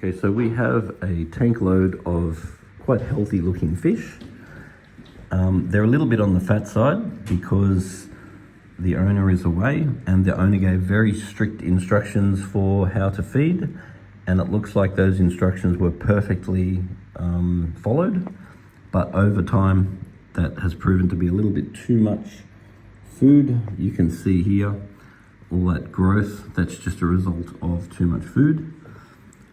Okay, so we have a tank load of quite healthy looking fish. They're a little bit on the fat side because the owner is away, and the owner gave very strict instructions for how to feed, and it looks like those instructions were perfectly followed, but over time that has proven to be a little bit too much food. You can see here all that growth, that's just a result of too much food.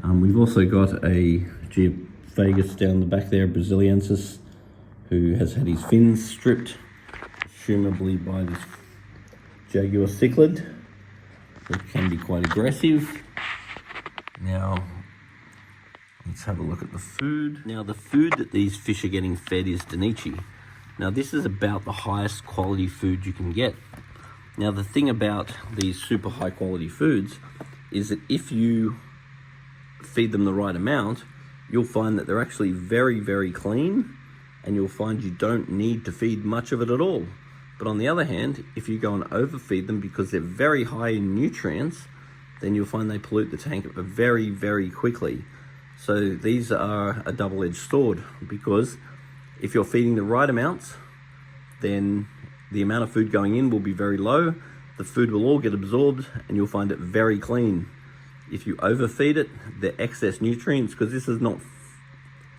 We've also got a Geophagus down the back there, Braziliensis, who has had his fins stripped, presumably by this jaguar cichlid, which can be quite aggressive. Now, let's have a look at the food. Now, the food that these fish are getting fed is Danichi. Now, this is about the highest quality food you can get. Now, the thing about these super high quality foods is that if you feed them the right amount, you'll find that they're actually very, very clean, and you'll find you don't need to feed much of it at all. But on the other hand, if you go and overfeed them because they're very high in nutrients, then you'll find they pollute the tank very, very quickly. So these are a double-edged sword, because if you're feeding the right amounts, then the amount of food going in will be very low, the food will all get absorbed, and you'll find it very clean. If you overfeed it, the excess nutrients, because this is not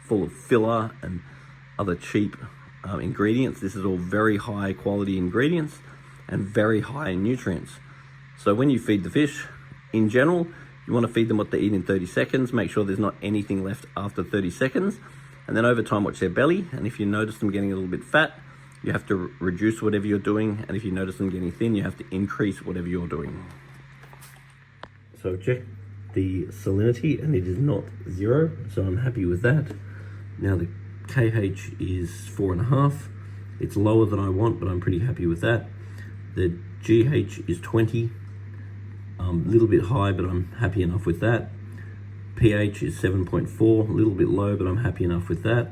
full of filler and other cheap ingredients, this is all very high quality ingredients and very high in nutrients. So when you feed the fish, in general, you want to feed them what they eat in 30 seconds, make sure there's not anything left after 30 seconds, and then over time watch their belly, and if you notice them getting a little bit fat, you have to reduce whatever you're doing, and if you notice them getting thin, you have to increase whatever you're doing. So check the salinity, and it is not 0, so I'm happy with that. Now the KH is 4.5. It's lower than I want, but I'm pretty happy with that. The GH is 20. A little bit high, but I'm happy enough with that. pH is 7.4, a little bit low, but I'm happy enough with that.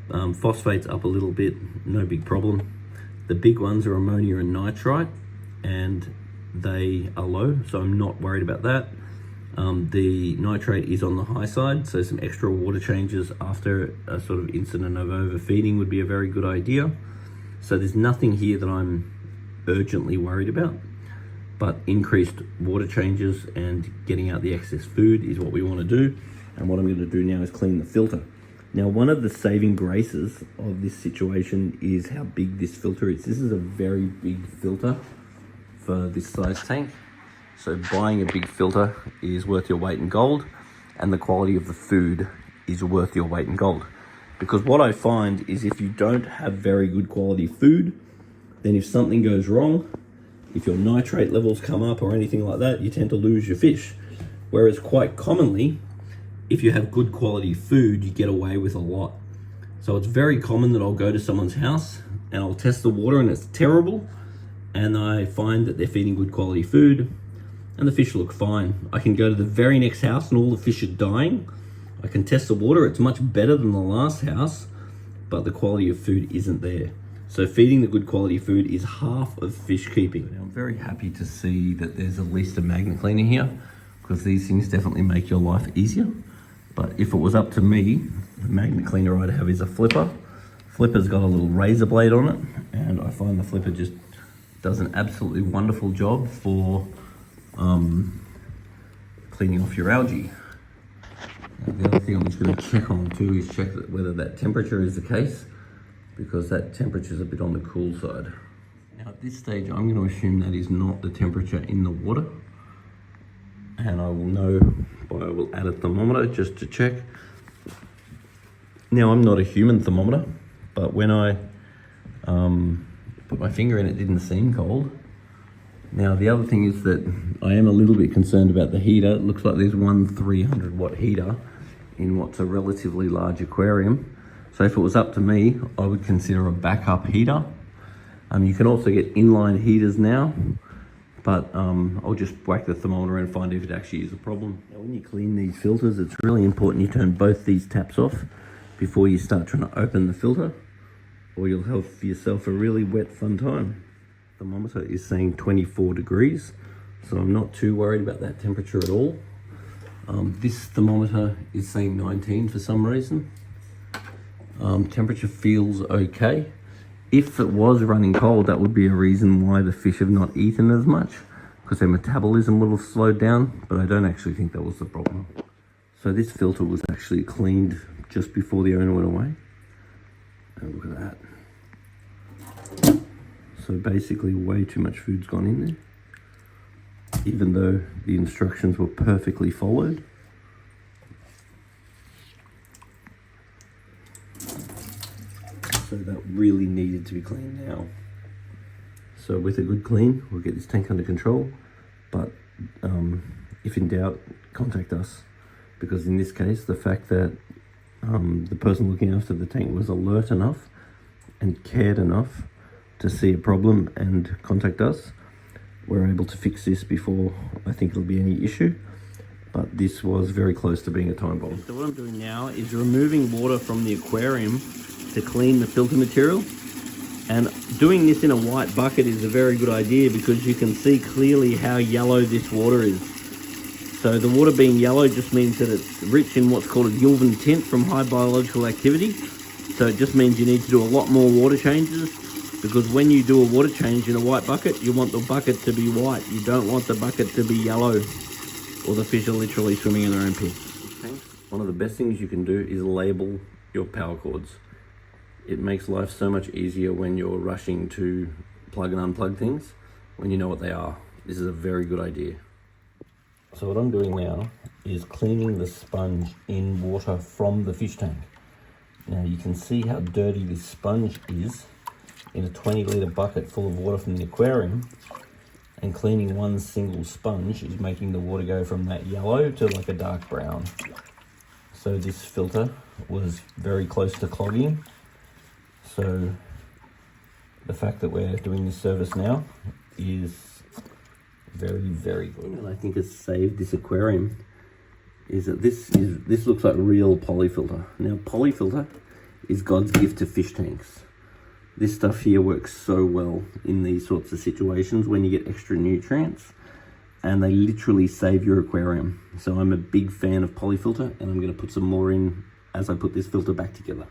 Phosphate's up a little bit, no big problem. The big ones are ammonia and nitrite, and they are low, so I'm not worried about that. The nitrate is on the high side, so some extra water changes after a sort of incident of overfeeding would be a very good idea. So there's nothing here that I'm urgently worried about, but increased water changes and getting out the excess food is what we want to do. And what I'm going to do now is clean the filter. Now, one of the saving graces of this situation is how big this filter is. This is a very big filter for this size tank. So buying a big filter is worth your weight in gold, and the quality of the food is worth your weight in gold. Because what I find is if you don't have very good quality food, then if something goes wrong, if your nitrate levels come up or anything like that, you tend to lose your fish. Whereas quite commonly, if you have good quality food, you get away with a lot. So it's very common that I'll go to someone's house and I'll test the water and it's terrible, and I find that they're feeding good quality food and the fish look fine. I can go to the very next house and all the fish are dying. I can test the water, it's much better than the last house, but the quality of food isn't there. So feeding the good quality food is half of fish keeping. Now, I'm very happy to see that there's at least a magnet cleaner here, because these things definitely make your life easier. But if it was up to me, the magnet cleaner I'd have is a flipper. Flipper's got a little razor blade on it, and I find the flipper just does an absolutely wonderful job for cleaning off your algae. Now, the other thing I'm just going to check on too is check whether that temperature is the case, because that temperature is a bit on the cool side. Now at this stage, I'm going to assume that is not the temperature in the water, and I will know by I will add a thermometer just to check. Now, I'm not a human thermometer, but when I put my finger in, it didn't seem cold. Now, the other thing is that I am a little bit concerned about the heater. It looks like there's one 300 watt heater in what's a relatively large aquarium. So if it was up to me, I would consider a backup heater. You can also get inline heaters now, but I'll just whack the thermometer and find if it actually is a problem. Now, when you clean these filters, it's really important you turn both these taps off before you start trying to open the filter, or you'll have for yourself a really wet fun time. Thermometer is saying 24 degrees, so I'm not too worried about that temperature at all. This thermometer is saying 19 for some reason. Temperature feels okay. If it was running cold, that would be a reason why the fish have not eaten as much, because their metabolism would have slowed down, but I don't actually think that was the problem. So this filter was actually cleaned just before the owner went away. And look at that. So basically way too much food's gone in there, even though the instructions were perfectly followed. So that really needed to be cleaned now. So with a good clean, we'll get this tank under control. But if in doubt, contact us. Because in this case, the fact that the person looking after the tank was alert enough and cared enough to see a problem and contact us, we're able to fix this before I think it'll be any issue. But this was very close to being a time bomb. So what I'm doing now is removing water from the aquarium to clean the filter material. And doing this in a white bucket is a very good idea because you can see clearly how yellow this water is. So the water being yellow just means that it's rich in what's called a Yulvin tint from high biological activity. So it just means you need to do a lot more water changes, because when you do a water change in a white bucket, you want the bucket to be white. You don't want the bucket to be yellow, or the fish are literally swimming in their own piss. One of the best things you can do is label your power cords. It makes life so much easier when you're rushing to plug and unplug things, when you know what they are. This is a very good idea. So what I'm doing now is cleaning the sponge in water from the fish tank. Now you can see how dirty this sponge is in a 20-litre bucket full of water from the aquarium, and cleaning one single sponge is making the water go from that yellow to like a dark brown. So this filter was very close to clogging. So the fact that we're doing this service now is very, very good. And I think has saved this aquarium is that this looks like real polyfilter. Now polyfilter is God's gift to fish tanks. This stuff here works so well in these sorts of situations when you get extra nutrients, and they literally save your aquarium. So I'm a big fan of polyfilter, and I'm going to put some more in as I put this filter back together.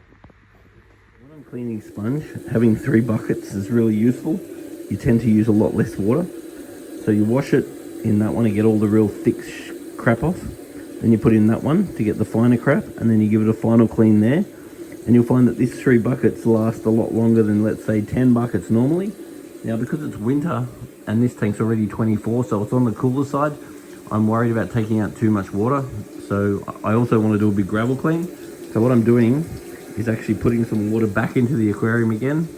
When I'm cleaning sponge, having 3 buckets is really useful. You tend to use a lot less water. So you wash it in that one to get all the real thick crap off. Then you put in that one to get the finer crap, and then you give it a final clean there. And you'll find that these 3 buckets last a lot longer than, let's say, 10 buckets normally. Now, because it's winter and this tank's already 24, so it's on the cooler side, I'm worried about taking out too much water. So I also want to do a big gravel clean. So what I'm doing is actually putting some water back into the aquarium again.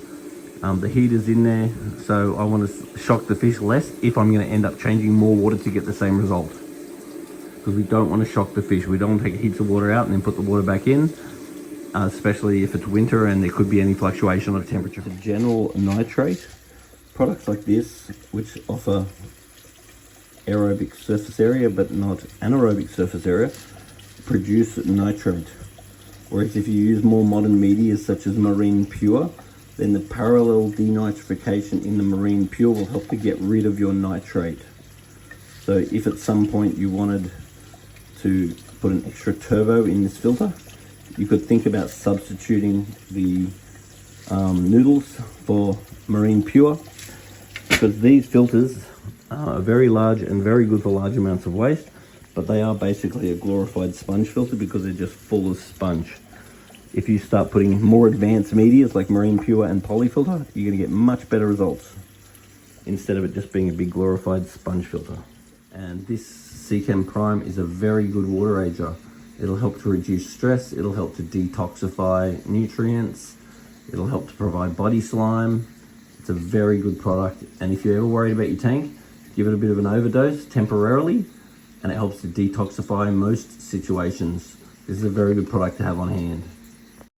The heater's in there, so I want to shock the fish less if I'm going to end up changing more water to get the same result. Because we don't want to shock the fish. We don't want to take heaps of water out and then put the water back in, especially if it's winter and there could be any fluctuation of temperature. The general nitrate, products like this, which offer aerobic surface area but not anaerobic surface area, produce nitrate. Whereas if you use more modern media such as marine pure, then the parallel denitrification in the marine pure will help to get rid of your nitrate. So if at some point you wanted to put an extra turbo in this filter, you could think about substituting the noodles for marine pure, because these filters are very large and very good for large amounts of waste, but they are basically a glorified sponge filter because they're just full of sponge. If you start putting more advanced medias like marine pure and polyfilter, you're going to get much better results instead of it just being a big glorified sponge filter. And this Seachem Prime is a very good water ager. It'll help to reduce stress, it'll help to detoxify nutrients, it'll help to provide body slime. It's a very good product, and if you're ever worried about your tank, give it a bit of an overdose temporarily, and it helps to detoxify most situations. This is a very good product to have on hand.